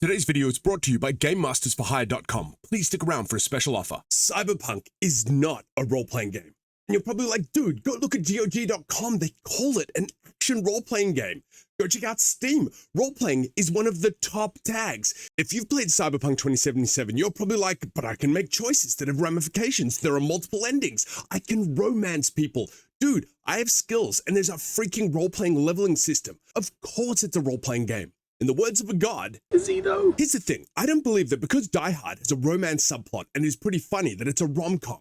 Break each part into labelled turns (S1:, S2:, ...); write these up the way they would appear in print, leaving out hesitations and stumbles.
S1: Today's video is brought to you by GameMastersForHire.com. Please stick around for a special offer. Cyberpunk is not a role-playing game. And you're probably like, dude, go look at GOG.com. They call it an action role-playing game. Go check out Steam. Role-playing is one of the top tags. If you've played Cyberpunk 2077, you're probably like, but I can make choices that have ramifications. There are multiple endings. I can romance people. Dude, I have skills, and there's a freaking role-playing leveling system. Of course it's a role-playing game. In the words of a god, is he though? Here's the thing, I don't believe that because Die Hard has a romance subplot and is pretty funny that it's a rom-com.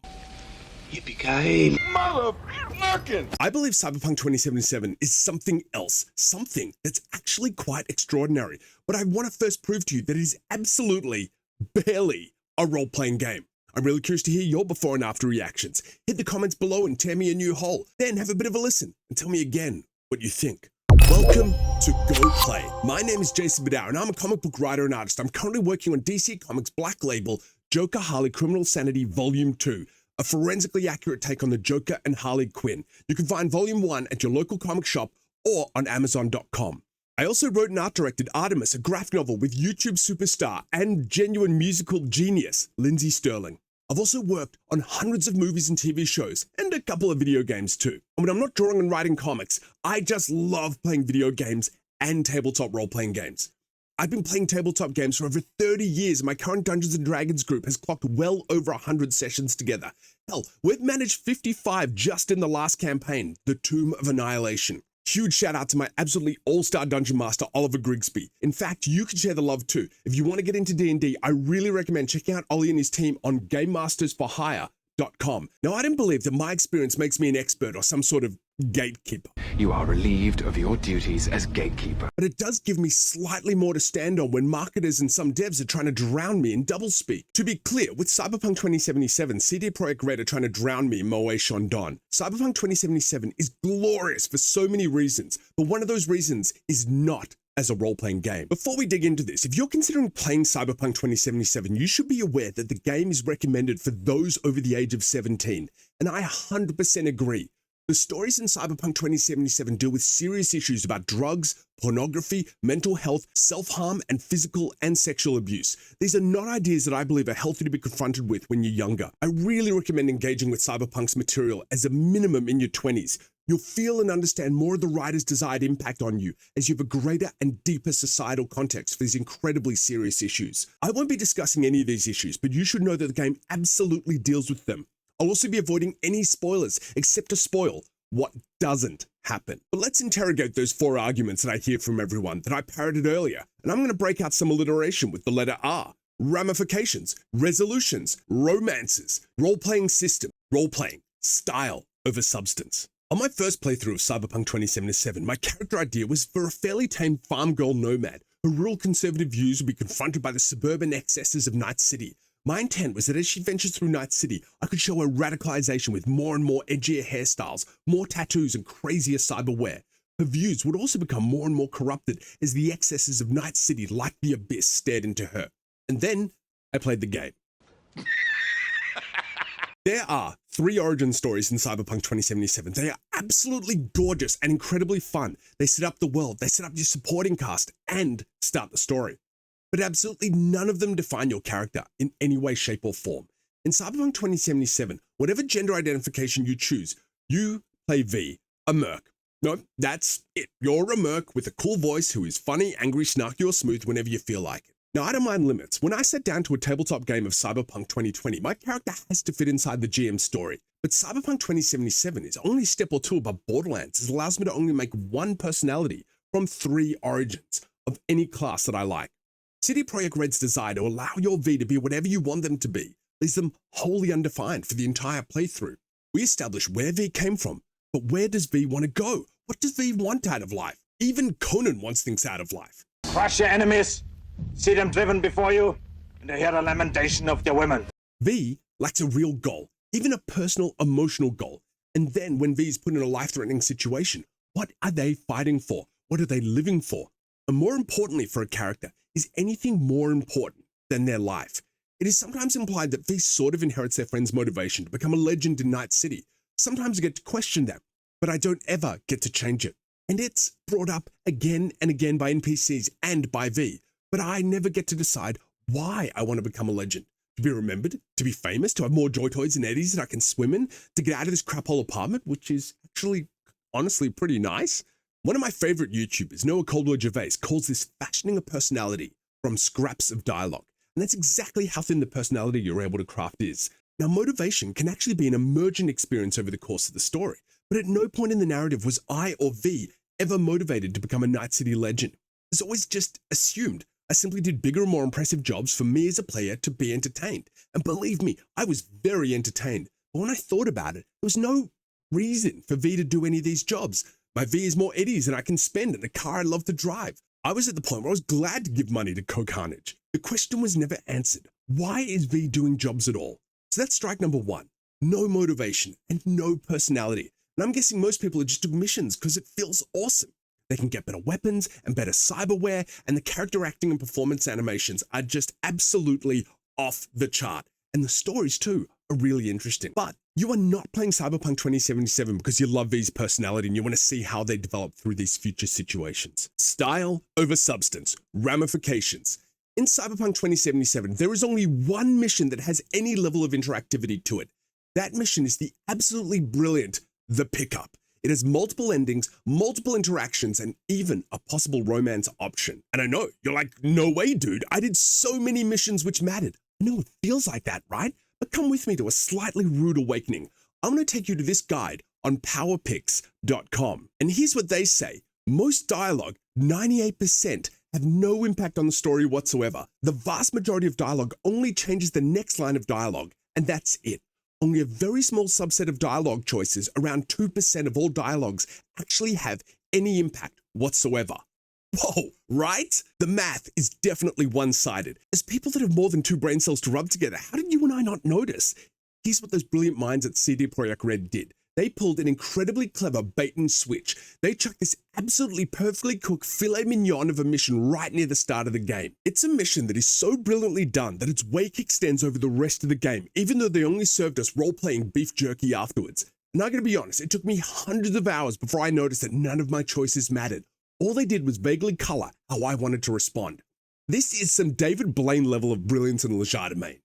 S2: Yippee-ki-yay, motherfucking!
S1: I believe Cyberpunk 2077 is something else, something that's actually quite extraordinary. But I want to first prove to you that it is absolutely, barely a role-playing game. I'm really curious to hear your before and after reactions. Hit the comments below and tear me a new hole. Then have a bit of a listen and tell me again what you think. Welcome to Go Play. My name is Jason BADOWER, and I'm a comic book writer and artist. I'm currently working on DC Comics' Black Label, Joker Harley Criminal Sanity Volume 2, a forensically accurate take on the Joker and Harley Quinn. You can find Volume 1 at your local comic shop or on Amazon.com. I also wrote and art directed Artemis, a graphic novel with YouTube superstar and genuine musical genius, Lindsay Sterling. I've also worked on hundreds of movies and TV shows, and a couple of video games too. And when I'm not drawing and writing comics, I just love playing video games and tabletop role-playing games. I've been playing tabletop games for over 30 years, and my current Dungeons & Dragons group has clocked well over 100 sessions together. Hell, we've managed 55 just in the last campaign, The Tomb of Annihilation. Huge shout out to my absolutely all-star dungeon master, Oliver Grigsby. In fact, you can share the love too. If you want to get into D&D, I really recommend checking out Ollie and his team on GameMastersForHire.com. Now, I don't believe that my experience makes me an expert or some sort of gatekeeper.
S2: You are relieved of your duties as gatekeeper.
S1: But it does give me slightly more to stand on when marketers and some devs are trying to drown me in doublespeak. To be clear, with Cyberpunk 2077, CD Projekt Red are trying to drown me in Moe Shandon. Cyberpunk 2077 is glorious for so many reasons, but one of those reasons is not as a role-playing game. Before we dig into this, if you're considering playing Cyberpunk 2077, you should be aware that the game is recommended for those over the age of 17. And I 100% agree. The stories in Cyberpunk 2077 deal with serious issues about drugs, pornography, mental health, self-harm, and physical and sexual abuse. These are not ideas that I believe are healthy to be confronted with when you're younger. I really recommend engaging with Cyberpunk's material as a minimum in your 20s. You'll feel and understand more of the writer's desired impact on you as you have a greater and deeper societal context for these incredibly serious issues. I won't be discussing any of these issues, but you should know that the game absolutely deals with them. I'll also be avoiding any spoilers, except to spoil what doesn't happen. But let's interrogate those 4 arguments that I hear from everyone that I parroted earlier, and I'm going to break out some alliteration with the letter R. Ramifications, resolutions, romances, role-playing system, role-playing, style over substance. On my first playthrough of Cyberpunk 2077, my character idea was for a fairly tame farm girl nomad. Her rural conservative views would be confronted by the suburban excesses of Night City. My intent was that as she ventures through Night City, I could show her radicalization with more and more edgier hairstyles, more tattoos, and crazier cyberware. Her views would also become more and more corrupted as the excesses of Night City, like the abyss, stared into her. And then I played the game. There are 3 origin stories in Cyberpunk 2077. They are absolutely gorgeous and incredibly fun. They set up the world, they set up your supporting cast, and start the story. But absolutely none of them define your character in any way, shape, or form. In Cyberpunk 2077, whatever gender identification you choose, you play V, a merc. No, that's it. You're a merc with a cool voice who is funny, angry, snarky, or smooth whenever you feel like it. Now, I don't mind limits. When I sat down to a tabletop game of Cyberpunk 2020, my character has to fit inside the GM story. But Cyberpunk 2077 is only a step or 2 above Borderlands. It allows me to only make 1 personality from 3 origins of any class that I like. CD Projekt Red's desire to allow your V to be whatever you want them to be leaves them wholly undefined for the entire playthrough. We establish where V came from, but where does V want to go? What does V want out of life? Even Conan wants things out of life.
S3: Crush your enemies, see them driven before you, and hear the lamentation of their women.
S1: V lacks a real goal, even a personal, emotional goal. And then when V is put in a life-threatening situation, what are they fighting for? What are they living for? And more importantly for a character, is anything more important than their life? It is sometimes implied that V sort of inherits their friend's motivation to become a legend in Night City. Sometimes I get to question that, but I don't ever get to change it. And it's brought up again and again by NPCs and by V. but I never get to decide why I want to become a legend. To be remembered, to be famous, to have more joy toys and eddies that I can swim in, to get out of this crap hole apartment, which is actually honestly pretty nice. One of my favorite YouTubers, Noah Caldwell-Gervais, calls this fashioning a personality from scraps of dialogue. And that's exactly how thin the personality you're able to craft is. Now, motivation can actually be an emergent experience over the course of the story, but at no point in the narrative was I or V ever motivated to become a Night City legend. It's always just assumed I simply did bigger and more impressive jobs for me as a player to be entertained. And believe me, I was very entertained. But when I thought about it, there was no reason for V to do any of these jobs. My V is more eddies than I can spend and a car I love to drive. I was at the point where I was glad to give money to Co-Carnage. The question was never answered. Why is V doing jobs at all? So that's strike number one. No motivation and no personality. And I'm guessing most people are just doing missions because it feels awesome. They can get better weapons and better cyberware, and the character acting and performance animations are just absolutely off the chart. And the stories too are really interesting. But you are not playing Cyberpunk 2077 because you love V's personality and you want to see how they develop through these future situations. Style over substance, ramifications. In Cyberpunk 2077, there is only one mission that has any level of interactivity to it. That mission is the absolutely brilliant The Pickup. It has multiple endings, multiple interactions, and even a possible romance option. And I know, you're like, no way, dude. I did so many missions which mattered. I know it feels like that, right? But come with me to a slightly rude awakening. I'm going to take you to this guide on powerpicks.com. And here's what they say. Most dialogue, 98%, have no impact on the story whatsoever. The vast majority of dialogue only changes the next line of dialogue, and that's it. Only a very small subset of dialogue choices, around 2% of all dialogues, actually have any impact whatsoever. Whoa, right? The math is definitely one-sided. As people that have more than 2 brain cells to rub together, how did you and I not notice? Here's what those brilliant minds at CD Projekt Red did. They pulled an incredibly clever bait and switch. They chucked this absolutely perfectly cooked filet mignon of a mission right near the start of the game. It's a mission that is so brilliantly done that its wake extends over the rest of the game, even though they only served us role-playing beef jerky afterwards. And I'm gonna be honest, it took me hundreds of hours before I noticed that none of my choices mattered. All they did was vaguely color how I wanted to respond. This is some David Blaine level of brilliance and legerdemain.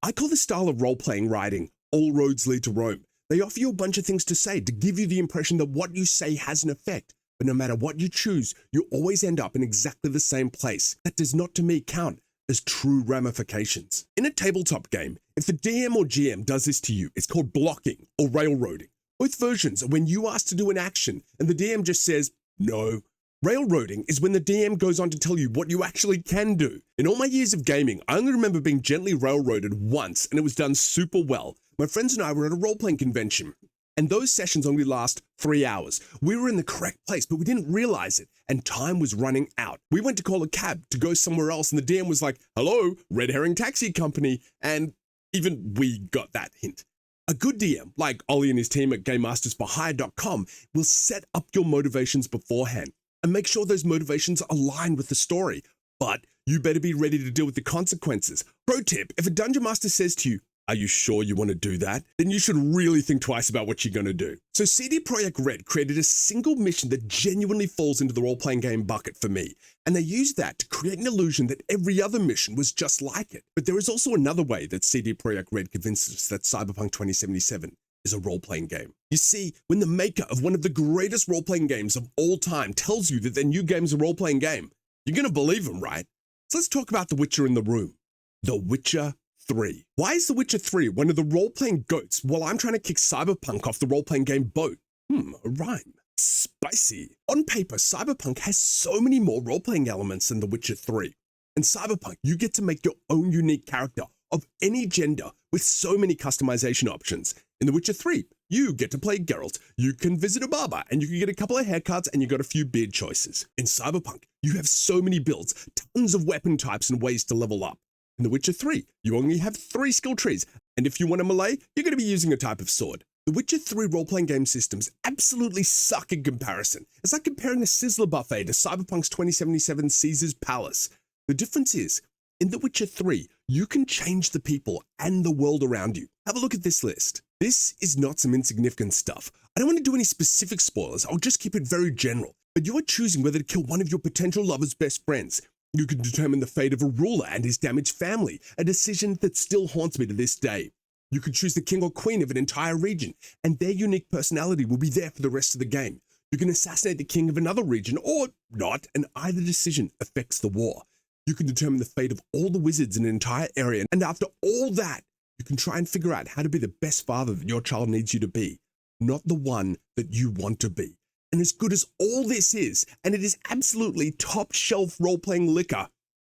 S1: I call this style of role-playing writing, all roads lead to Rome. They offer you a bunch of things to say to give you the impression that what you say has an effect. But no matter what you choose, you always end up in exactly the same place. That does not to me count as true ramifications. In a tabletop game, if the DM or GM does this to you, it's called blocking or railroading. Both versions are when you ask to do an action and the DM just says, no. Railroading is when the DM goes on to tell you what you actually can do. In all my years of gaming, I only remember being gently railroaded once, and it was done super well. My friends and I were at a role-playing convention, and those sessions only last 3 hours. We were in the correct place, but we didn't realize it, and time was running out. We went to call a cab to go somewhere else, and the DM was like, hello, Red Herring Taxi Company, and even we got that hint. A good DM, like Ollie and his team at GameMastersForHire.com, will set up your motivations beforehand and make sure those motivations align with the story. But you better be ready to deal with the consequences. Pro tip, if a Dungeon Master says to you, are you sure you want to do that? Then you should really think twice about what you're going to do. So CD Projekt Red created a single mission that genuinely falls into the role-playing game bucket for me. And they used that to create an illusion that every other mission was just like it. But there is also another way that CD Projekt Red convinced us that Cyberpunk 2077 is a role-playing game. You see, when the maker of one of the greatest role-playing games of all time tells you that their new game is a role-playing game, you're going to believe them, right? So let's talk about The Witcher in the room. The Witcher 3. Why is The Witcher 3 one of the role-playing goats while I'm trying to kick Cyberpunk off the role-playing game boat? A rhyme. Spicy. On paper, Cyberpunk has so many more role-playing elements than The Witcher 3. In Cyberpunk, you get to make your own unique character of any gender with so many customization options. In The Witcher 3, you get to play Geralt, you can visit a barber, and you can get a couple of haircuts, and you got a few beard choices. In Cyberpunk, you have so many builds, tons of weapon types and ways to level up. In The Witcher 3, you only have 3 skill trees, and if you want a melee, you're going to be using a type of sword. The Witcher 3 role-playing game systems absolutely suck in comparison. It's like comparing a Sizzler buffet to Cyberpunk's 2077 Caesar's Palace. The difference is, in The Witcher 3, you can change the people and the world around you. Have a look at this list. This is not some insignificant stuff. I don't want to do any specific spoilers, I'll just keep it very general. But you are choosing whether to kill one of your potential lover's best friends. You can determine the fate of a ruler and his damaged family, a decision that still haunts me to this day. You can choose the king or queen of an entire region, and their unique personality will be there for the rest of the game. You can assassinate the king of another region, or not, and either decision affects the war. You can determine the fate of all the wizards in an entire area, and after all that, you can try and figure out how to be the best father that your child needs you to be, not the one that you want to be. And as good as all this is, and it is absolutely top-shelf role-playing liquor,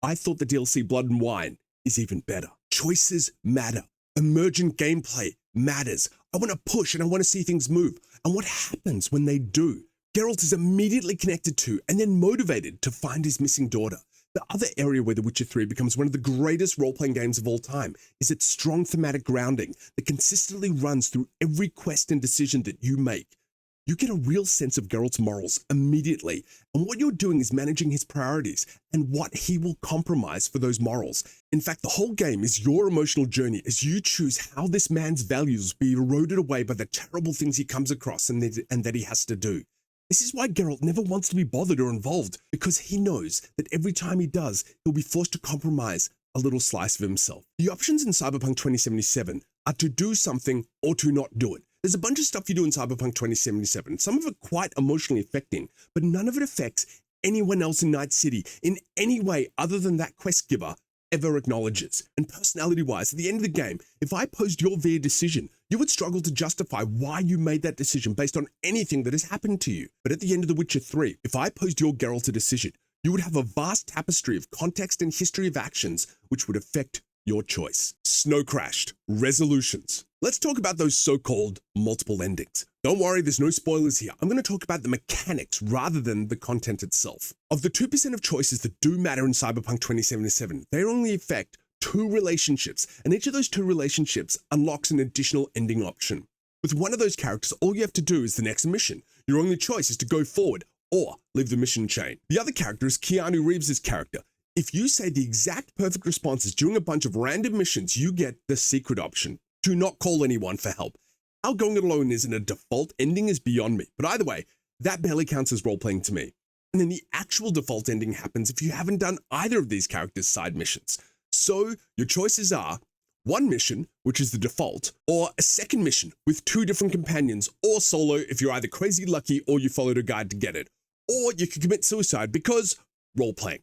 S1: I thought the DLC Blood and Wine is even better. Choices matter. Emergent gameplay matters. I want to push and I want to see things move. And what happens when they do? Geralt is immediately connected to and then motivated to find his missing daughter. The other area where The Witcher 3 becomes one of the greatest role-playing games of all time is its strong thematic grounding that consistently runs through every quest and decision that you make. You get a real sense of Geralt's morals immediately, and what you're doing is managing his priorities and what he will compromise for those morals. In fact, the whole game is your emotional journey as you choose how this man's values will be eroded away by the terrible things he comes across and that he has to do. This is why Geralt never wants to be bothered or involved, because he knows that every time he does, he'll be forced to compromise a little slice of himself. The options in Cyberpunk 2077 are to do something or to not do it. There's a bunch of stuff you do in Cyberpunk 2077, some of it quite emotionally affecting, but none of it affects anyone else in Night City in any way other than that quest giver ever acknowledges. And personality-wise, at the end of the game, if I posed your VA decision, you would struggle to justify why you made that decision based on anything that has happened to you. But at the end of The Witcher 3, if I posed your Geralt a decision, you would have a vast tapestry of context and history of actions which would affect your choice. Snow crashed. Resolutions. Let's talk about those so-called multiple endings. Don't worry, there's no spoilers here. I'm going to talk about the mechanics rather than the content itself. Of the 2% of choices that do matter in Cyberpunk 2077, they only affect 2 relationships, and each of those 2 relationships unlocks an additional ending option. With one of those characters, all you have to do is the next mission. Your only choice is to go forward or leave the mission chain. The other character is Keanu Reeves' character. If you say the exact perfect responses during a bunch of random missions, you get the secret option. Do not call anyone for help. How going it alone isn't a default ending is beyond me. But either way, that barely counts as role-playing to me. And then the actual default ending happens if you haven't done either of these characters' side missions. So your choices are one mission, which is the default, or a second mission with 2 different companions, or solo if you're either crazy lucky or you followed a guide to get it. Or you could commit suicide because role-playing.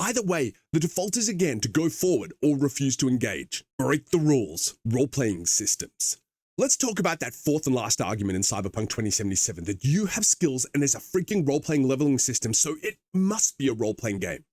S1: Either way, the default is again to go forward or refuse to engage. Break the rules. Role-playing systems. Let's talk about that fourth and last argument in Cyberpunk 2077, that you have skills and there's a freaking role-playing leveling system, so it must be a role-playing game.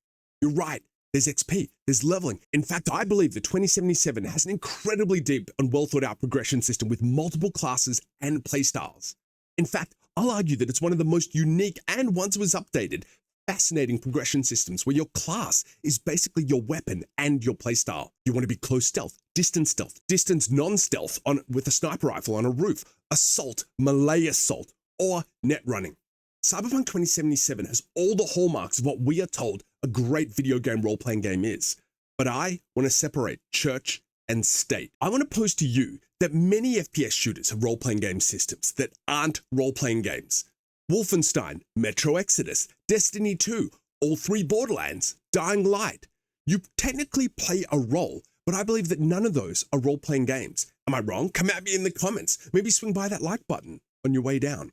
S1: You're right. There's XP, there's leveling. In fact, I believe that 2077 has an incredibly deep and well-thought-out progression system with multiple classes and playstyles. In fact, I'll argue that it's one of the most unique and, once it was updated, fascinating progression systems where your class is basically your weapon and your playstyle. You want to be close stealth, distance non-stealth with a sniper rifle on a roof, assault, melee assault, or net running. Cyberpunk 2077 has all the hallmarks of what we are told a great video game role-playing game is. But I want to separate church and state. I want to pose to you that many FPS shooters have role-playing game systems that aren't role-playing games. Wolfenstein, Metro Exodus, Destiny 2, all 3 Borderlands, Dying Light. You technically play a role, but I believe that none of those are role-playing games. Am I wrong? Come at me in the comments. Maybe swing by that like button on your way down.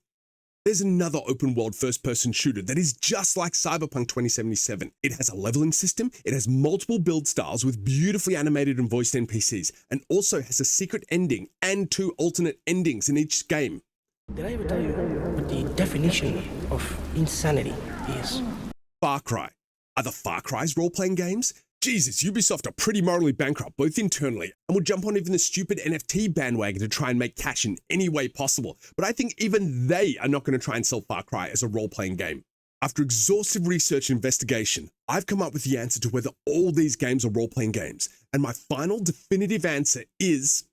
S1: There's another open-world first-person shooter that is just like Cyberpunk 2077. It has a leveling system, it has multiple build styles with beautifully animated and voiced NPCs, and also has a secret ending and 2 alternate endings in each game.
S4: Did I ever tell you what the definition of insanity is?
S1: Far Cry. Are the Far Cry's role-playing games? Jesus, Ubisoft are pretty morally bankrupt, both internally, and will jump on even the stupid NFT bandwagon to try and make cash in any way possible. But I think even they are not going to try and sell Far Cry as a role-playing game. After exhaustive research and investigation, I've come up with the answer to whether all these games are role-playing games. And my final definitive answer is...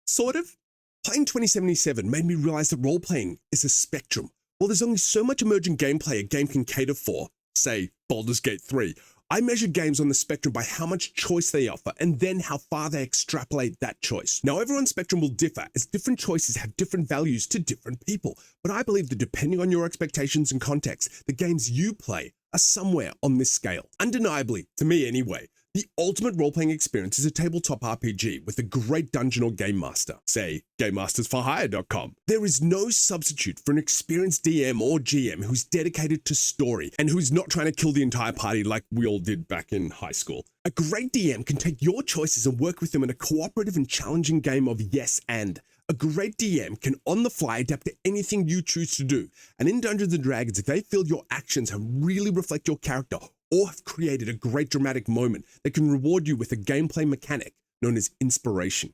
S1: sort of. Playing 2077 made me realize that role-playing is a spectrum. While there's only so much emergent gameplay a game can cater for, say Baldur's Gate 3, I measure games on the spectrum by how much choice they offer and then how far they extrapolate that choice. Now, everyone's spectrum will differ as different choices have different values to different people, but I believe that depending on your expectations and context, the games you play are somewhere on this scale. Undeniably, to me anyway, the ultimate role-playing experience is a tabletop RPG with a great dungeon or game master, say GameMastersForHire.com. There is no substitute for an experienced DM or GM who's dedicated to story and who's not trying to kill the entire party like we all did back in high school. A great DM can take your choices and work with them in a cooperative and challenging game of yes and. A great DM can on the fly adapt to anything you choose to do. And in Dungeons & Dragons, if they feel your actions have really reflect your character or have created a great dramatic moment, they can reward you with a gameplay mechanic known as inspiration.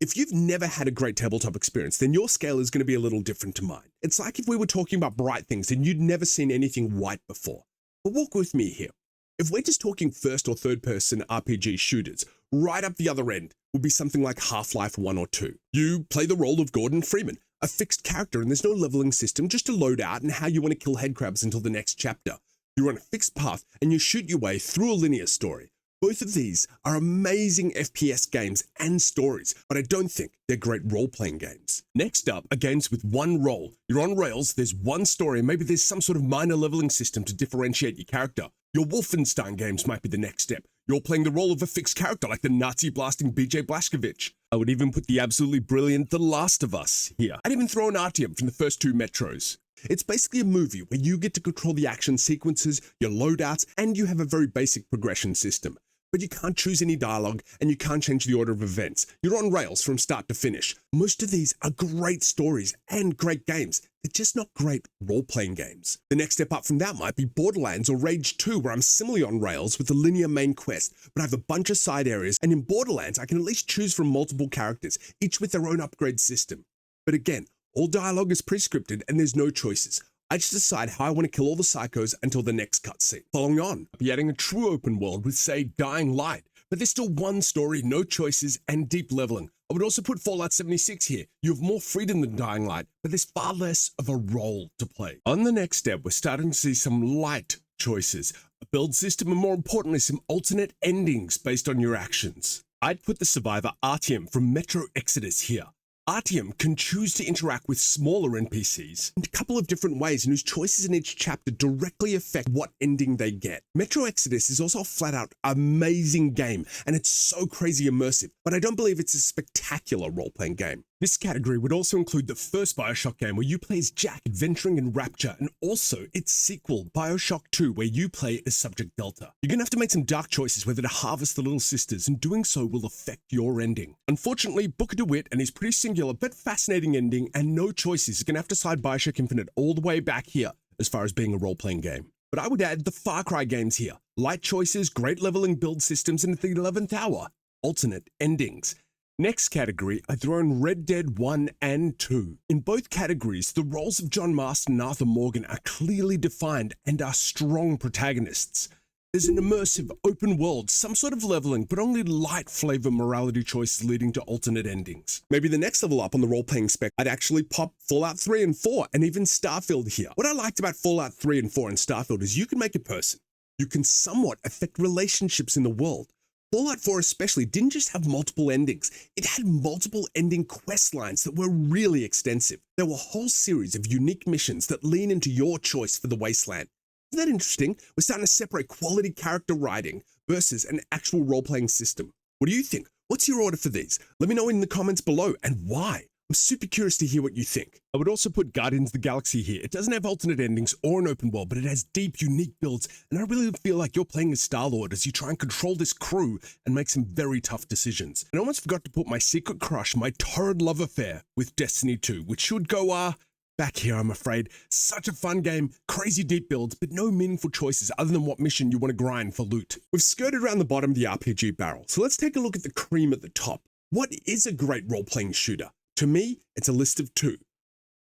S1: If you've never had a great tabletop experience, then your scale is going to be a little different to mine. It's like if we were talking about bright things and you'd never seen anything white before. But walk with me here. If we're just talking first or third person RPG shooters, right up the other end would be something like Half-Life 1 or 2. You play the role of Gordon Freeman, a fixed character, and there's no leveling system, just a loadout and how you want to kill headcrabs until the next chapter. You're on a fixed path and you shoot your way through a linear story. Both of these are amazing FPS games and stories, but I don't think they're great role-playing games. Next up are games with one role. You're on rails, there's one story, and maybe there's some sort of minor leveling system to differentiate your character. Your Wolfenstein games might be the next step. You're playing the role of a fixed character like the Nazi-blasting BJ Blazkowicz. I would even put the absolutely brilliant The Last of Us here. I'd even throw in Artemis from the first two Metros. It's basically a movie where you get to control the action sequences, your loadouts, and you have a very basic progression system. But you can't choose any dialogue and you can't change the order of events. You're on rails from start to finish. Most of these are great stories and great games. They're just not great role-playing games. The next step up from that might be Borderlands or Rage 2, where I'm similarly on rails with a linear main quest, but I have a bunch of side areas, and in Borderlands I can at least choose from multiple characters, each with their own upgrade system. But again, all dialogue is pre-scripted and there's no choices. I just decide how I want to kill all the psychos until the next cutscene. Following on, I'll be adding a true open world with, say, Dying Light, but there's still one story, no choices, and deep leveling. I would also put Fallout 76 here. You have more freedom than Dying Light, but there's far less of a role to play. On the next step, we're starting to see some light choices, a build system, and more importantly, some alternate endings based on your actions. I'd put the survivor Artyom from Metro Exodus here. Artyom can choose to interact with smaller NPCs in a couple of different ways, and whose choices in each chapter directly affect what ending they get. Metro Exodus is also a flat-out amazing game, and it's so crazy immersive, but I don't believe it's a spectacular role-playing game. This category would also include the first BioShock game where you play as Jack adventuring in Rapture, and also its sequel, BioShock 2, where you play as Subject Delta. You're gonna have to make some dark choices whether to harvest the little sisters, and doing so will affect your ending. Unfortunately, Booker DeWitt and his pretty singular but fascinating ending and no choices is gonna have to side BioShock Infinite all the way back here as far as being a role-playing game. But I would add the Far Cry games here. Light choices, great leveling build systems, and at the 11th hour, alternate endings. Next category, I throw in Red Dead 1 and 2. In both categories, the roles of John Marston and Arthur Morgan are clearly defined and are strong protagonists. There's an immersive, open world, some sort of leveling, but only light flavor morality choices leading to alternate endings. Maybe the next level up on the role-playing spec, I'd actually pop Fallout 3 and 4 and even Starfield here. What I liked about Fallout 3 and 4 and Starfield is you can make a person. You can somewhat affect relationships in the world. Fallout 4 especially didn't just have multiple endings, it had multiple ending quest lines that were really extensive. There were a whole series of unique missions that lean into your choice for the wasteland. Isn't that interesting? We're starting to separate quality character writing versus an actual role-playing system. What do you think? What's your order for these? Let me know in the comments below, and why. I'm super curious to hear what you think. I would also put Guardians of the Galaxy here. It doesn't have alternate endings or an open world, but it has deep, unique builds, and I really feel like you're playing as Star-Lord as you try and control this crew and make some very tough decisions. And I almost forgot to put my secret crush, my torrid love affair with Destiny 2, which should go, back here, I'm afraid. Such a fun game, crazy deep builds, but no meaningful choices other than what mission you want to grind for loot. We've skirted around the bottom of the RPG barrel, so let's take a look at the cream at the top. What is a great role-playing shooter? To me, it's a list of two: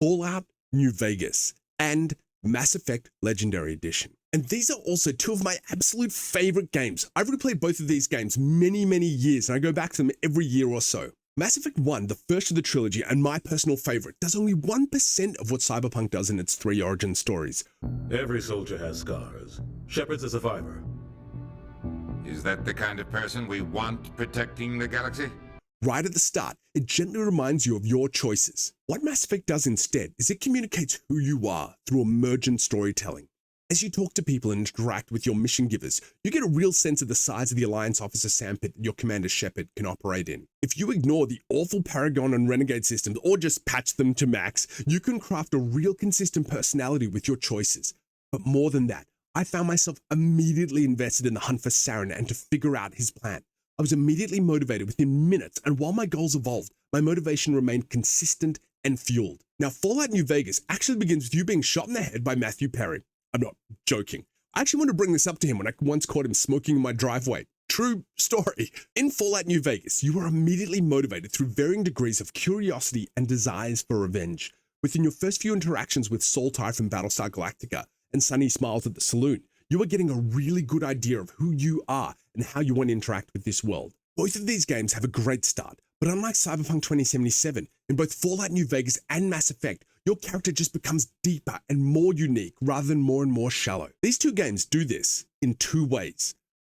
S1: Fallout New Vegas and Mass Effect Legendary Edition. And these are also two of my absolute favorite games. I've replayed both of these games many, many years, and I go back to them every year or so. Mass Effect 1, the first of the trilogy and my personal favorite, does only 1% of what Cyberpunk does in its 3 origin stories.
S5: Every soldier has scars. Shepard's a survivor.
S6: Is that the kind of person we want protecting the galaxy?
S1: Right at the start, it gently reminds you of your choices. What Mass Effect does instead is it communicates who you are through emergent storytelling. As you talk to people and interact with your mission givers, you get a real sense of the size of the Alliance officer sandpit that your Commander Shepard can operate in. If you ignore the awful Paragon and Renegade systems or just patch them to max, you can craft a real consistent personality with your choices. But more than that, I found myself immediately invested in the hunt for Saren and to figure out his plan. I was immediately motivated within minutes, and while my goals evolved, my motivation remained consistent and fueled. Now, Fallout New Vegas actually begins with you being shot in the head by Matthew Perry. I'm not joking. I actually want to bring this up to him when I once caught him smoking in my driveway. True story. In Fallout New Vegas, you are immediately motivated through varying degrees of curiosity and desires for revenge. Within your first few interactions with Saltire from Battlestar Galactica and Sunny Smiles at the Saloon, you are getting a really good idea of who you are and how you want to interact with this world. Both of these games have a great start, but unlike Cyberpunk 2077, in both Fallout New Vegas and Mass Effect, your character just becomes deeper and more unique rather than more and more shallow. These two games do this in 2 ways.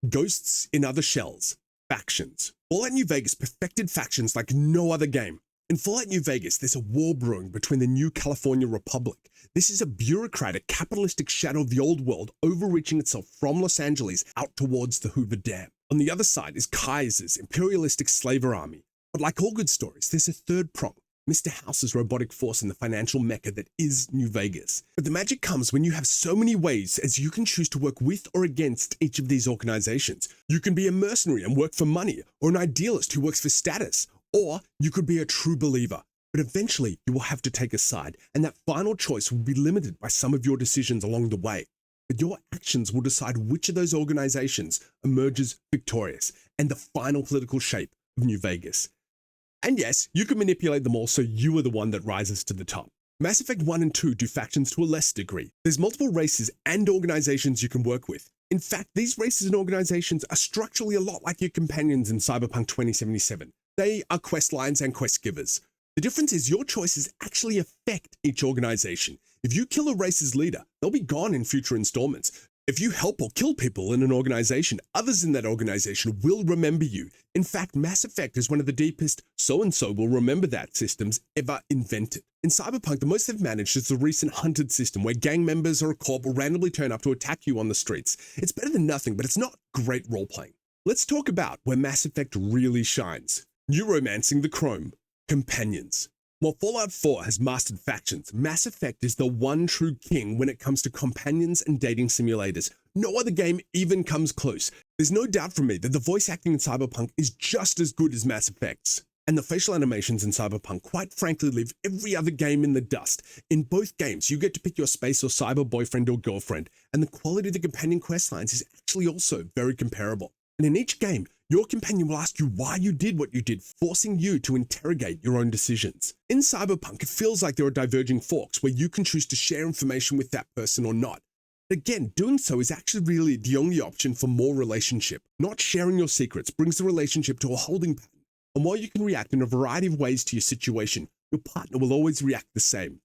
S1: Ghosts in other shells, factions. Fallout New Vegas perfected factions like no other game. In Fallout New Vegas, there's a war brewing between the new California Republic. This is a bureaucratic, capitalistic shadow of the old world overreaching itself from Los Angeles out towards the Hoover Dam. On the other side is Kaiser's imperialistic slaver army. But like all good stories, there's a third prong. Mr. House's robotic force in the financial mecca that is New Vegas. But the magic comes when you have so many ways as you can choose to work with or against each of these organizations. You can be a mercenary and work for money, or an idealist who works for status, or you could be a true believer. But eventually you will have to take a side, and that final choice will be limited by some of your decisions along the way. But your actions will decide which of those organizations emerges victorious and the final political shape of New Vegas. And yes, you can manipulate them all so you are the one that rises to the top. Mass Effect 1 and 2 do factions to a less degree. There's multiple races and organizations you can work with. In fact, these races and organizations are structurally a lot like your companions in Cyberpunk 2077. They are quest lines and quest givers. The difference is your choices actually affect each organization. If you kill a race's leader, they'll be gone in future installments. If you help or kill people in an organization, others in that organization will remember you. In fact, Mass Effect is one of the deepest so-and-so will remember that systems ever invented. In Cyberpunk, the most they've managed is the recent hunted system where gang members or a corp will randomly turn up to attack you on the streets. It's better than nothing, but it's not great role-playing. Let's talk about where Mass Effect really shines. Neuromancing the Chrome. Companions. While Fallout 4 has mastered factions, Mass Effect is the one true king when it comes to companions and dating simulators. No other game even comes close. There's no doubt for me that the voice acting in Cyberpunk is just as good as Mass Effect's. And the facial animations in Cyberpunk quite frankly leave every other game in the dust. In both games, you get to pick your space or cyber boyfriend or girlfriend, and the quality of the companion questlines is actually also very comparable. And in each game, your companion will ask you why you did what you did, forcing you to interrogate your own decisions. In Cyberpunk, it feels like there are diverging forks where you can choose to share information with that person or not. But again, doing so is actually really the only option for more relationship. Not sharing your secrets brings the relationship to a holding pattern. And while you can react in a variety of ways to your situation, your partner will always react the same.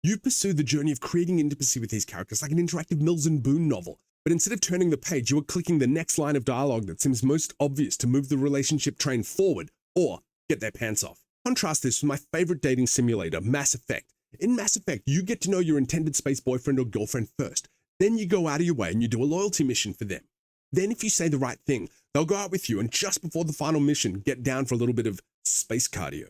S1: You pursue the journey of creating intimacy with these characters like an interactive Mills and Boon novel. But instead of turning the page, you are clicking the next line of dialogue that seems most obvious to move the relationship train forward or get their pants off. Contrast this with my favorite dating simulator, Mass Effect. In Mass Effect, you get to know your intended space boyfriend or girlfriend first. Then you go out of your way and you do a loyalty mission for them. Then if you say the right thing, they'll go out with you and just before the final mission, get down for a little bit of space cardio.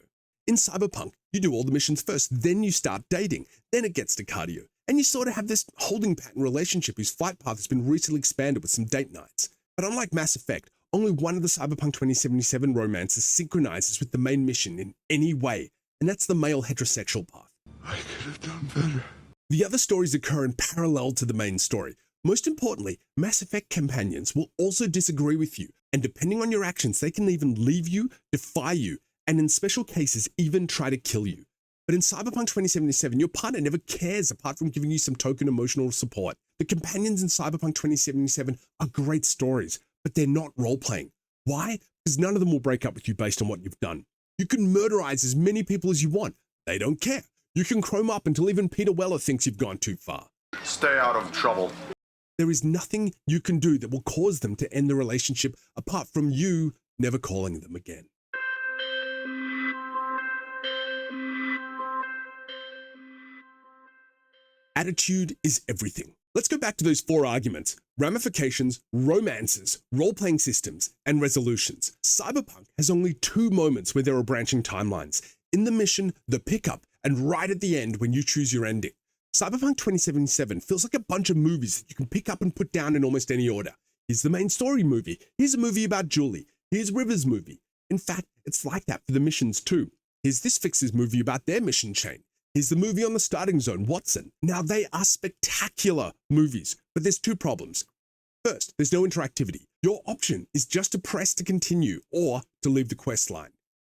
S1: In Cyberpunk, you do all the missions first, then you start dating, then it gets to cardio. And you sort of have this holding pattern relationship whose flight path has been recently expanded with some date nights. But unlike Mass Effect, only one of the Cyberpunk 2077 romances synchronizes with the main mission in any way, and that's the male heterosexual path.
S6: I could have done better.
S1: The other stories occur in parallel to the main story. Most importantly, Mass Effect companions will also disagree with you, and depending on your actions, they can even leave you, defy you, and in special cases, even try to kill you. But in Cyberpunk 2077, your partner never cares apart from giving you some token emotional support. The companions in Cyberpunk 2077 are great stories, but they're not role-playing. Why? Because none of them will break up with you based on what you've done. You can murderize as many people as you want. They don't care. You can chrome up until even Peter Weller thinks you've gone too far.
S7: Stay out of trouble.
S1: There is nothing you can do that will cause them to end the relationship apart from you never calling them again. Attitude is everything. Let's go back to those 4 arguments: ramifications, romances, role-playing systems, and resolutions. Cyberpunk has only 2 moments where there are branching timelines: in the mission, the pickup, and right at the end when you choose your ending. Cyberpunk 2077 feels like a bunch of movies that you can pick up and put down in almost any order. Here's the main story movie. Here's a movie about Julie. Here's River's movie. In fact, it's like that for the missions too. Here's this Fixer's movie about their mission chain. Here's the movie on the starting zone, Watson. Now, they are spectacular movies, but there's 2 problems. First, there's no interactivity. Your option is just to press to continue or to leave the quest line.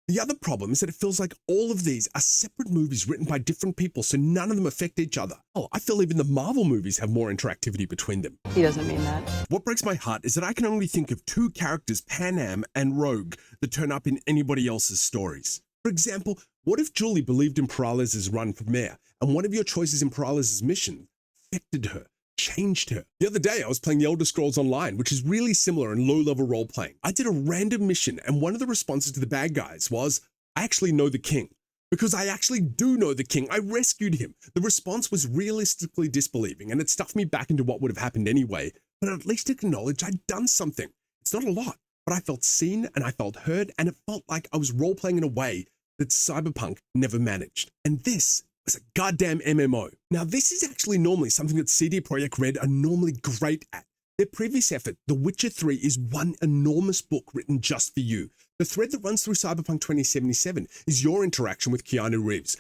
S1: The other problem is that it feels like all of these are separate movies written by different people, so none of them affect each other. Oh, I feel even the Marvel movies have more interactivity between them.
S8: He doesn't mean that.
S1: What breaks my heart is that I can only think of 2 characters, Pan Am and Rogue, that turn up in anybody else's stories. For example, what if Julie believed in Peralez's run for mayor, and one of your choices in Peralez's mission affected her, changed her? The other day, I was playing The Elder Scrolls Online, which is really similar in low-level role-playing. I did a random mission, and one of the responses to the bad guys was, I actually know the king. Because I actually do know the king. I rescued him. The response was realistically disbelieving, and it stuffed me back into what would have happened anyway, but at least acknowledged I'd done something. It's not a lot, but I felt seen, and I felt heard, and it felt like I was role-playing in a way that Cyberpunk never managed. And this was a goddamn MMO. Now, this is actually normally something that CD Projekt Red are normally great at. Their previous effort, The Witcher 3, is one enormous book written just for you. The thread that runs through Cyberpunk 2077 is your interaction with Keanu Reeves.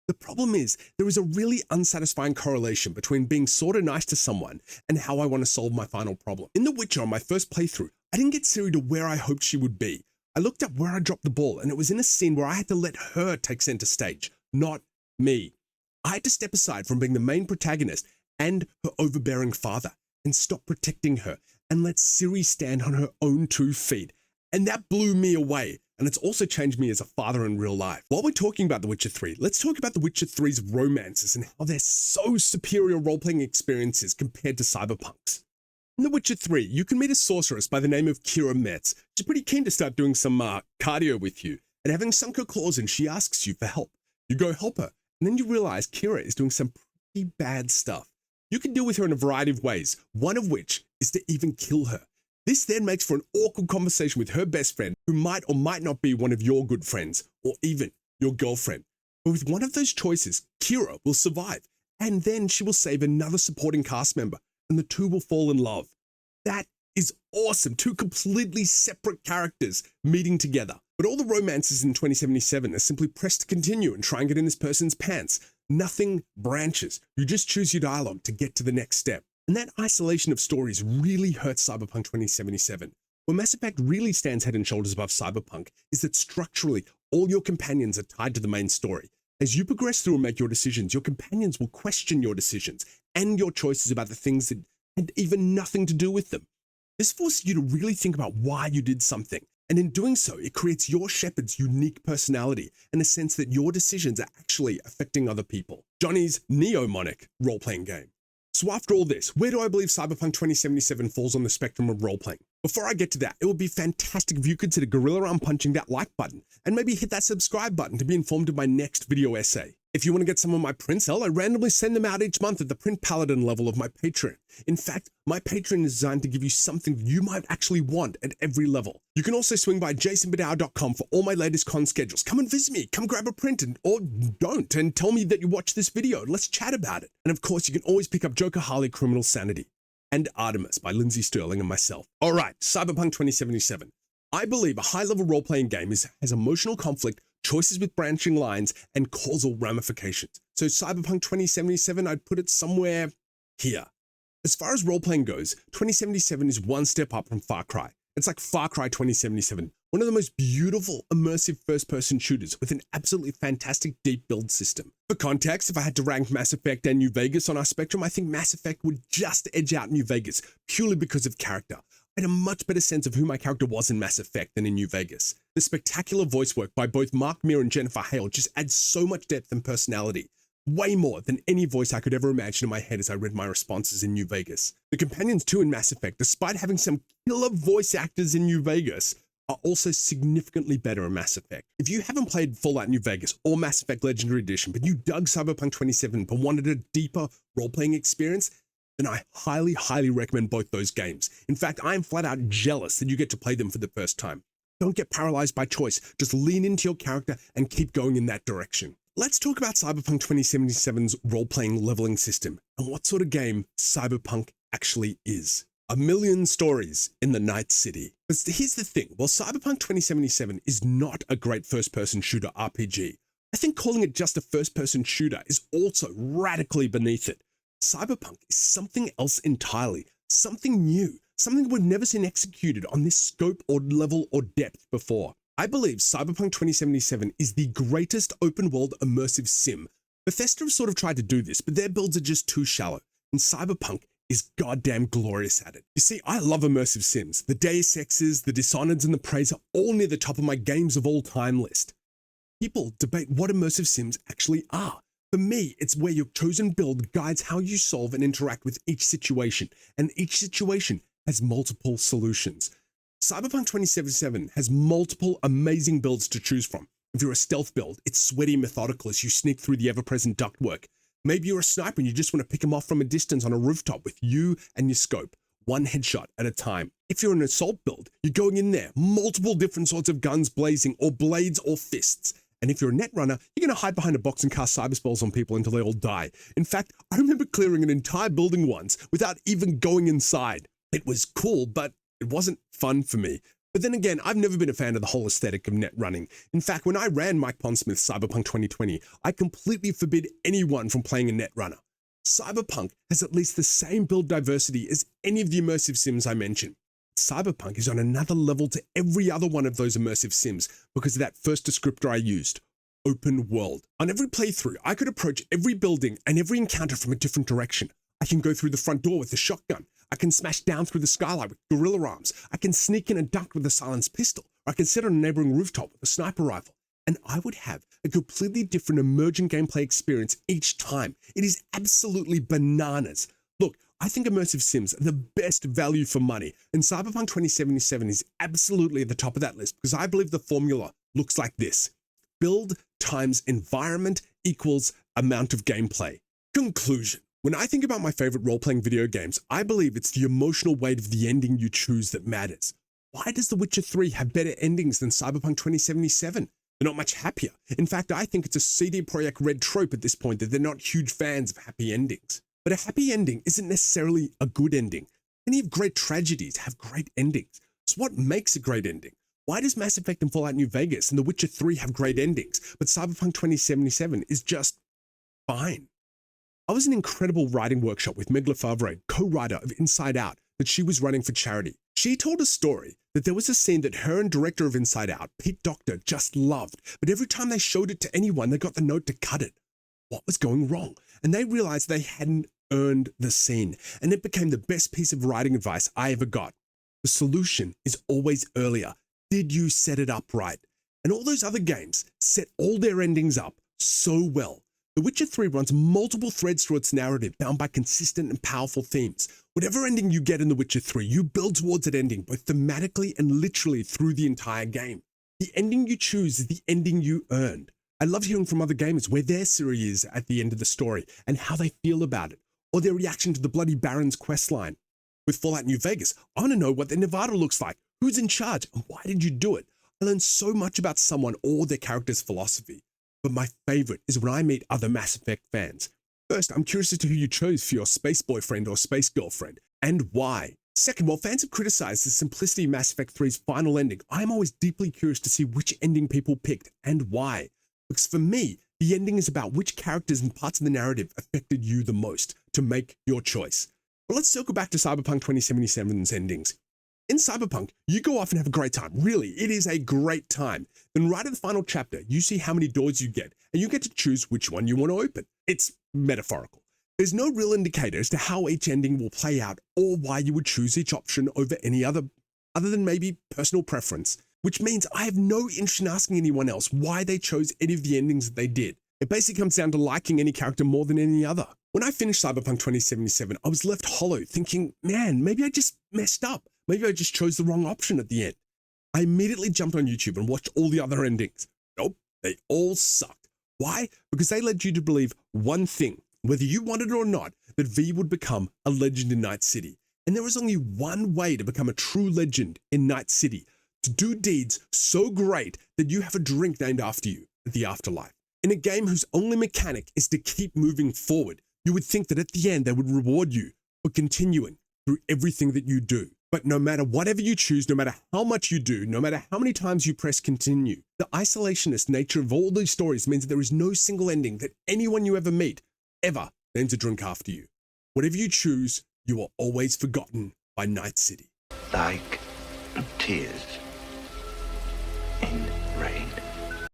S1: The problem is, there is a really unsatisfying correlation between being sorta nice to someone and how I want to solve my final problem. In The Witcher, on my first playthrough, I didn't get Ciri to where I hoped she would be. I looked up where I dropped the ball, and it was in a scene where I had to let her take center stage, not me. I had to step aside from being the main protagonist and her overbearing father and stop protecting her and let Ciri stand on her own 2 feet. And that blew me away. And it's also changed me as a father in real life. While we're talking about The Witcher 3, let's talk about The Witcher 3's romances and how they're so superior role-playing experiences compared to Cyberpunk's. In The Witcher 3, you can meet a sorceress by the name of Kira Metz. She's pretty keen to start doing some cardio with you, and having sunk her claws in, she asks you for help. You go help her, and then you realize Kira is doing some pretty bad stuff. You can deal with her in a variety of ways, one of which is to even kill her. This then makes for an awkward conversation with her best friend, who might or might not be one of your good friends, or even your girlfriend. But with one of those choices, Kira will survive, and then she will save another supporting cast member, and the 2 will fall in love. That is awesome. 2 completely separate characters meeting together. But all the romances in 2077 are simply press to continue and try and get in this person's pants. Nothing branches. You just choose your dialogue to get to the next step. And that isolation of stories really hurts Cyberpunk 2077. Where Mass Effect really stands head and shoulders above Cyberpunk is that structurally, all your companions are tied to the main story. As you progress through and make your decisions, your companions will question your decisions and your choices about the things that had even nothing to do with them. This forces you to really think about why you did something. And in doing so, it creates your Shepard's unique personality and a sense that your decisions are actually affecting other people. Johnny's neo-monic role-playing game. So after all this, where do I believe Cyberpunk 2077 falls on the spectrum of role-playing? Before I get to that, it would be fantastic if you consider gorilla arm punching that like button and maybe hit that subscribe button to be informed of my next video essay. If you want to get some of my prints, I randomly send them out each month at the Print Paladin level of my Patreon. In fact, my Patreon is designed to give you something you might actually want at every level. You can also swing by jasonbadower.com for all my latest con schedules. Come and visit me, come grab a print, or don't, and tell me that you watched this video, and let's chat about it. And of course, you can always pick up Joker Harley Criminal Sanity and Artemis by Lindsay Sterling and myself. All right, Cyberpunk 2077. I believe a high-level role-playing game has emotional conflict, choices with branching lines, and causal ramifications. So Cyberpunk 2077, I'd put it somewhere here. As far as role-playing goes, 2077 is one step up from Far Cry. It's like Far Cry 2077, one of the most beautiful, immersive first-person shooters with an absolutely fantastic deep build system. For context, if I had to rank Mass Effect and New Vegas on our spectrum, I think Mass Effect would just edge out New Vegas, purely because of character. I had a much better sense of who my character was in Mass Effect than in New Vegas. The spectacular voice work by both Mark Meer and Jennifer Hale just adds so much depth and personality, way more than any voice I could ever imagine in my head as I read my responses in New Vegas. The companions too in Mass Effect, despite having some killer voice actors in New Vegas, are also significantly better in Mass Effect. If you haven't played Fallout New Vegas or Mass Effect Legendary Edition, but you dug Cyberpunk 2077 but wanted a deeper role-playing experience, then I highly, highly recommend both those games. In fact, I am flat out jealous that you get to play them for the first time. Don't get paralyzed by choice. Just lean into your character and keep going in that direction. Let's talk about Cyberpunk 2077's role-playing leveling system and what sort of game Cyberpunk actually is. A million stories in the Night City. But here's the thing, while Cyberpunk 2077 is not a great first-person shooter RPG, I think calling it just a first-person shooter is also radically beneath it. Cyberpunk is something else entirely, something new, something we've never seen executed on this scope or level or depth before. I believe Cyberpunk 2077 is the greatest open-world immersive sim. Bethesda have sort of tried to do this, but their builds are just too shallow, and Cyberpunk is goddamn glorious at it. You see, I love immersive sims. The Deus Exes, the Dishonored's, and the Preys are all near the top of my games of all time list. People debate what immersive sims actually are. For me, it's where your chosen build guides how you solve and interact with each situation, and each situation has multiple solutions. Cyberpunk 2077 has multiple amazing builds to choose from. If you're a stealth build, it's sweaty and methodical as you sneak through the ever-present ductwork. Maybe you're a sniper and you just want to pick them off from a distance on a rooftop with you and your scope, one headshot at a time. If you're an assault build, you're going in there, multiple different sorts of guns blazing, or blades or fists. And if you're a netrunner, you're going to hide behind a box and cast cyber spells on people until they all die. In fact, I remember clearing an entire building once without even going inside. It was cool, but it wasn't fun for me. But then again, I've never been a fan of the whole aesthetic of net running. In fact, when I ran Mike Pondsmith's Cyberpunk 2020, I completely forbid anyone from playing a net runner. Cyberpunk has at least the same build diversity as any of the immersive sims I mentioned. Cyberpunk is on another level to every other one of those immersive sims because of that first descriptor I used, open world. On every playthrough, I could approach every building and every encounter from a different direction. I can go through the front door with a shotgun. I can smash down through the skylight with gorilla arms. I can sneak in and duck with a silenced pistol. Or I can sit on a neighboring rooftop with a sniper rifle. And I would have a completely different emergent gameplay experience each time. It is absolutely bananas. Look, I think immersive sims are the best value for money, and Cyberpunk 2077 is absolutely at the top of that list because I believe the formula looks like this. Build times environment equals amount of gameplay. Conclusion. When I think about my favorite role-playing video games, I believe it's the emotional weight of the ending you choose that matters. Why does The Witcher 3 have better endings than Cyberpunk 2077? They're not much happier. In fact, I think it's a CD Projekt Red trope at this point that they're not huge fans of happy endings. But a happy ending isn't necessarily a good ending. Many of great tragedies have great endings. So what makes a great ending? Why does Mass Effect and Fallout New Vegas and The Witcher 3 have great endings, but Cyberpunk 2077 is just fine? I was in an incredible writing workshop with Meg Lefevre, co-writer of Inside Out, that she was running for charity. She told a story that there was a scene that her and director of Inside Out, Pete Docter, just loved, but every time they showed it to anyone, they got the note to cut it. What was going wrong? And they realized they hadn't earned the scene, and it became the best piece of writing advice I ever got. The solution is always earlier. Did you set it up right? And all those other games set all their endings up so well. The Witcher 3 runs multiple threads through its narrative bound by consistent and powerful themes. Whatever ending you get in The Witcher 3, you build towards that ending both thematically and literally through the entire game. The ending you choose is the ending you earned. I love hearing from other gamers where their Ciri is at the end of the story and how they feel about it, or their reaction to the Bloody Baron's questline. With Fallout New Vegas, I want to know what the Nevada looks like, who's in charge, and why did you do it? I learned so much about someone or their character's philosophy. But my favorite is when I meet other Mass Effect fans. First, I'm curious as to who you chose for your space boyfriend or space girlfriend, and why. Second, while fans have criticized the simplicity of Mass Effect 3's final ending, I'm always deeply curious to see which ending people picked and why. Because for me, the ending is about which characters and parts of the narrative affected you the most to make your choice. But let's circle back to Cyberpunk 2077's endings. In Cyberpunk, you go off and have a great time. Really, it is a great time. Then right at the final chapter, you see how many doors you get, and you get to choose which one you want to open. It's metaphorical. There's no real indicator as to how each ending will play out or why you would choose each option over any other than maybe personal preference. which means I have no interest in asking anyone else why they chose any of the endings that they did. It basically comes down to liking any character more than any other. When I finished Cyberpunk 2077, I was left hollow thinking, man, maybe I just messed up. Maybe I just chose the wrong option at the end. I immediately jumped on YouTube and watched all the other endings. Nope, they all sucked. Why? Because they led you to believe one thing, whether you wanted it or not, that V would become a legend in Night City. And there was only one way to become a true legend in Night City, to do deeds so great that you have a drink named after you at the afterlife. In a game whose only mechanic is to keep moving forward, you would think that at the end they would reward you for continuing through everything that you do. But no matter whatever you choose, no matter how much you do, no matter how many times you press continue, the isolationist nature of all these stories means that there is no single ending that anyone you ever meet ever names a drink after you. Whatever you choose, you are always forgotten by Night City.
S2: Like tears in rain.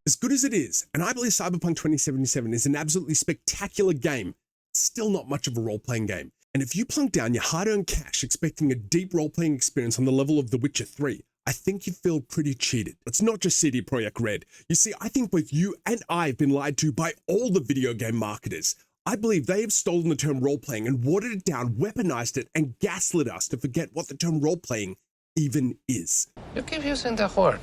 S1: As good as it is, and I believe Cyberpunk 2077 is an absolutely spectacular game, it's still not much of a role-playing game. And if you plunk down your hard-earned cash expecting a deep role-playing experience on the level of The Witcher 3, I think you feel pretty cheated. It's not just CD Projekt Red. You see, I think both you and I have been lied to by all the video game marketers. I believe they have stolen the term role-playing and watered it down, weaponized it, and gaslit us to forget what the term role-playing even is.
S4: You keep using the word.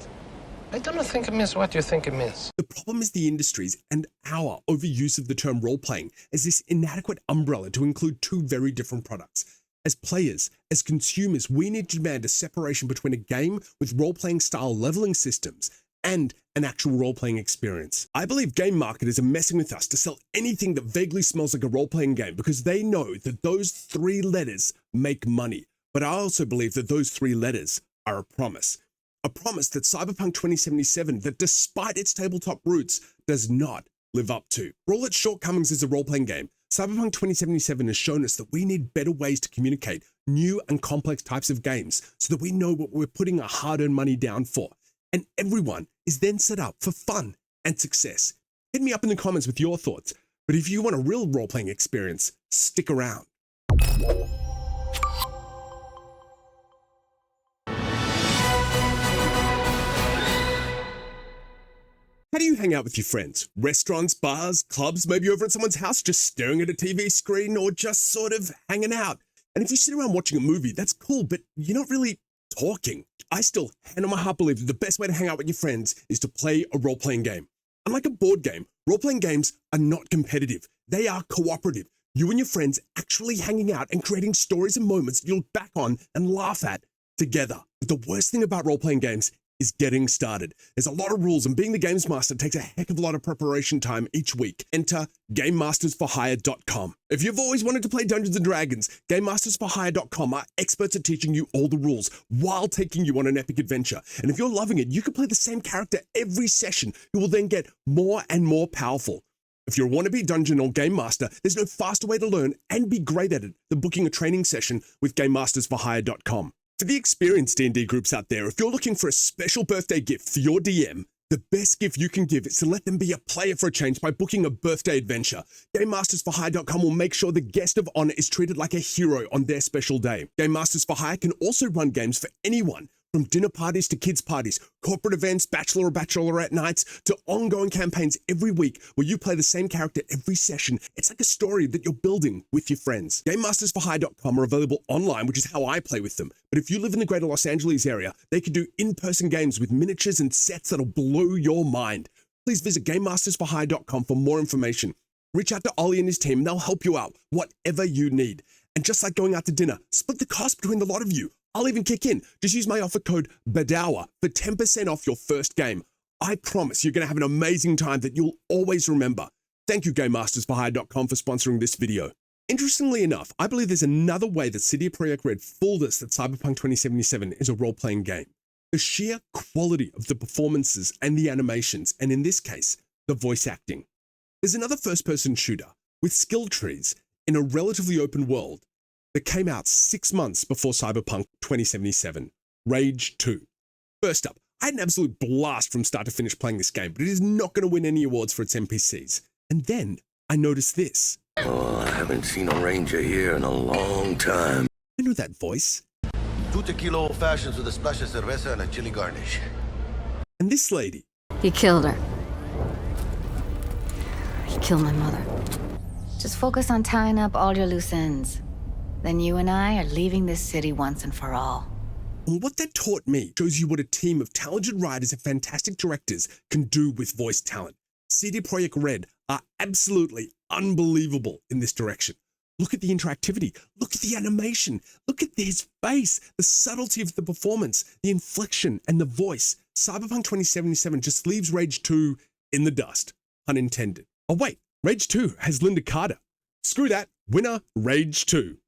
S4: I don't think it means what you think it means.
S1: The problem is the industry's and our overuse of the term role-playing as this inadequate umbrella to include two very different products. As players, as consumers, we need to demand a separation between a game with role-playing style leveling systems and an actual role-playing experience. I believe game marketers are messing with us to sell anything that vaguely smells like a role-playing game because they know that those three letters make money. But I also believe that those three letters are a promise. A promise that Cyberpunk 2077, that despite its tabletop roots, does not live up to. For all its shortcomings as a role-playing game, Cyberpunk 2077 has shown us that we need better ways to communicate new and complex types of games so that we know what we're putting our hard-earned money down for. And everyone is then set up for fun and success. Hit me up in the comments with your thoughts, but if you want a real role-playing experience, stick around. How do you hang out with your friends? Restaurants, bars, clubs, maybe over at someone's house just staring at a TV screen or just sort of hanging out. And if you sit around watching a movie, that's cool, but you're not really talking. I still, hand on my heart, believe that the best way to hang out with your friends is to play a role-playing game. Unlike a board game, role-playing games are not competitive. They are cooperative. You and your friends actually hanging out and creating stories and moments that you'll look back on and laugh at together. But the worst thing about role-playing games is getting started. There's a lot of rules, and being the games master takes a heck of a lot of preparation time each week. Enter GameMastersForHire.com. If you've always wanted to play Dungeons & Dragons, GameMastersForHire.com are experts at teaching you all the rules while taking you on an epic adventure. And if you're loving it, you can play the same character every session, who will then get more and more powerful. If you're a wannabe dungeon or game master, there's no faster way to learn and be great at it than booking a training session with GameMastersForHire.com. For the experienced D&D groups out there, if you're looking for a special birthday gift for your DM, the best gift you can give is to let them be a player for a change by booking a birthday adventure. GameMastersForHire.com will make sure the guest of honor is treated like a hero on their special day. Game Masters for Hire can also run games for anyone, from dinner parties to kids parties, corporate events, bachelor or bachelorette nights, to ongoing campaigns every week where you play the same character every session. It's like a story that you're building with your friends. GameMastersForHire.com are available online, which is how I play with them. But if you live in the greater Los Angeles area, they can do in-person games with miniatures and sets that'll blow your mind. Please visit GameMastersForHire.com for more information. Reach out to Ollie and his team, and they'll help you out, whatever you need. And just like going out to dinner, split the cost between the lot of you. I'll even kick in. Just use my offer code BADOWER for 10% off your first game. I promise you're going to have an amazing time that you'll always remember. Thank you, GameMastersForHire.com, for sponsoring this video. Interestingly enough, I believe there's another way that CD Projekt Red fooled us that Cyberpunk 2077 is a role-playing game. The sheer quality of the performances and the animations, and in this case, the voice acting. There's another first-person shooter with skill trees in a relatively open world that came out 6 months before Cyberpunk 2077, Rage 2. First up, I had an absolute blast from start to finish playing this game, but it is not going to win any awards for its NPCs. And then I noticed this.
S7: Oh, I haven't seen a ranger here in a long time.
S1: I know that voice.
S7: 2 tequila old fashions with a splash of cerveza and a chili garnish.
S1: And this lady,
S8: He killed her. He killed my mother. Just focus on tying up all your loose ends. Then you and I are leaving this city once and for all.
S1: and what that taught me shows you what a team of talented writers and fantastic directors can do with voice talent. CD Projekt Red are absolutely unbelievable in this direction. Look at the interactivity, look at the animation, look at their face, the subtlety of the performance, the inflection and the voice. Cyberpunk 2077 just leaves Rage 2 in the dust, unintended. Oh wait, Rage 2 has Linda Carter. Screw that, winner, Rage 2.